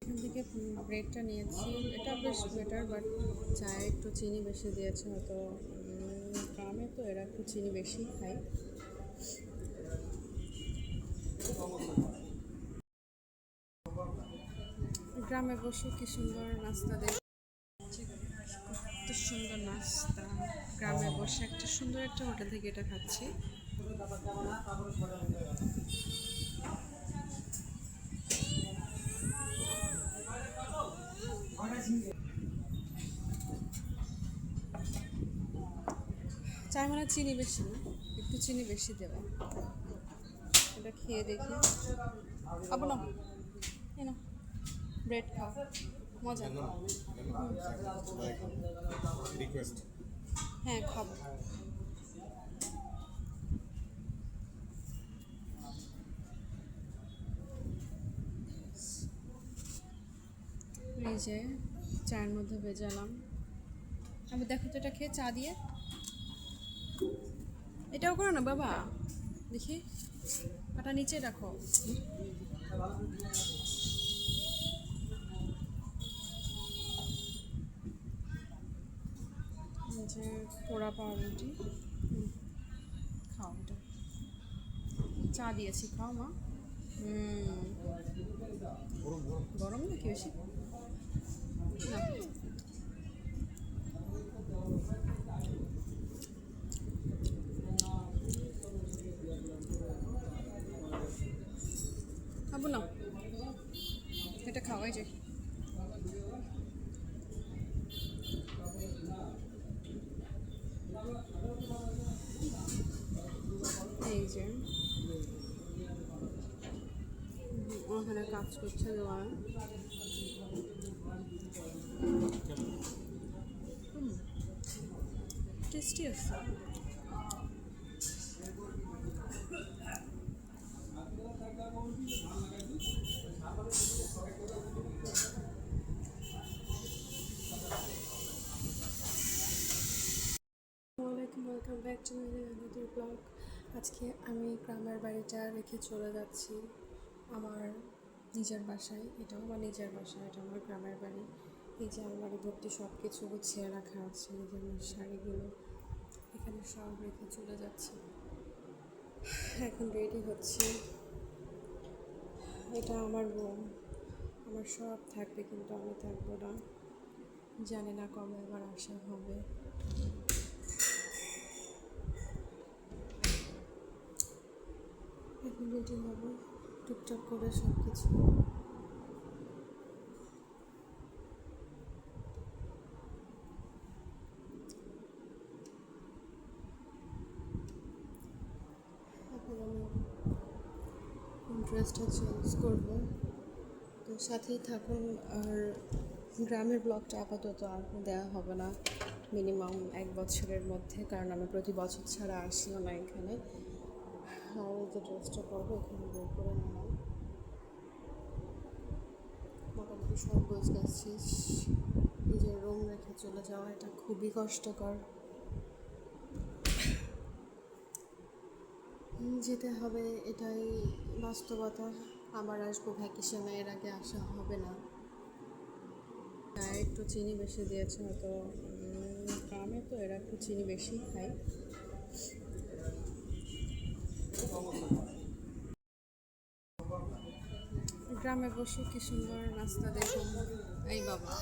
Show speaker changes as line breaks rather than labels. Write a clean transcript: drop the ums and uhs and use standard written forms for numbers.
এখান থেকে ব্রেডটা নিয়েছি, এটা বেশ বেটার, বাট চায়ে একটু চিনি বেশি দিয়েছে হয়তো। গ্রামে তো এরা একটু চিনি বেশি খায়। গ্রামে বসে কি সুন্দর নাস্তা দেয়, কত সুন্দর নাস্তা। গ্রামে বসে একটা সুন্দর একটা হোটেল থেকে এটা খাচ্ছি। চায় মানে চিনি বেশি না, একটু চিনি বেশি দেওয়া। এটা খেয়ে দেখি। আবু না, এই না, ব্রেড খাও, মজা। হ্যাঁ, খাবো। এই যে চায়ের মধ্যে ভেজালাম। আমি দেখো তো এটা খেয়ে চা দিয়ে, এটাও করো না বাবা, দেখি পাটা নিচে রাখো। যে পোড়া পাউরুটি, খাও এটা, চা দিয়েছি, খাও মা। গরম নাকি বেশি? না, খাবো না, এটা খাওয়াই যায়। এই যে ওখানে কাজ করছে দেওয়া। টেস্টি আছে। Welcome back to my blog. আজকে আমি গ্রামের বাড়িটা রেখে চলে যাচ্ছি আমার নিজের বাসায়। এটাও আমার নিজের বাসা, এটা আমার গ্রামের বাড়ি। এই যে আমার বাড়ি ভর্তি সব কিছু গুছিয়ে রাখা আছে, এই যে আমার শাড়িগুলো এখানে সব রেখে চলে যাচ্ছি। এখন রেডি হচ্ছি। এটা আমার রুম, আমার সব থাকবে কিন্তু আমি থাকবো না। জানি না কবে আবার আসা হবে। এখন রেডি হবো টুকটাক করে সব কিছু। এখন আমি ড্রেসটা চেঞ্জ করবো, তো সাথেই থাকুন। আর গ্রামের ব্লগটা আপাতত আর দেওয়া হবে না মিনিমাম 1 বছরের মধ্যে, কারণ আমি প্রতি বছর ছাড়া আসিও না এখানে। আর এই যে ড্রেসটা করবো এখানে বের করে নিলাম। মোটামুটি সব গোছ গাছ শেষ। নিজের রুম রেখে চলে যাওয়া এটা খুবই কষ্টকর। যেতে হবে, এটাই বাস্তবতা। আবার আসবো ভ্যাকেশনে, এর আগে আসা হবে না। একটু চিনি বেশি দিয়েছে হয়তো। গ্রামে তো এরা একটু চিনি বেশি খায়। গ্রামে বসে কি সুন্দর নাস্তা দেখুন। এই বাবা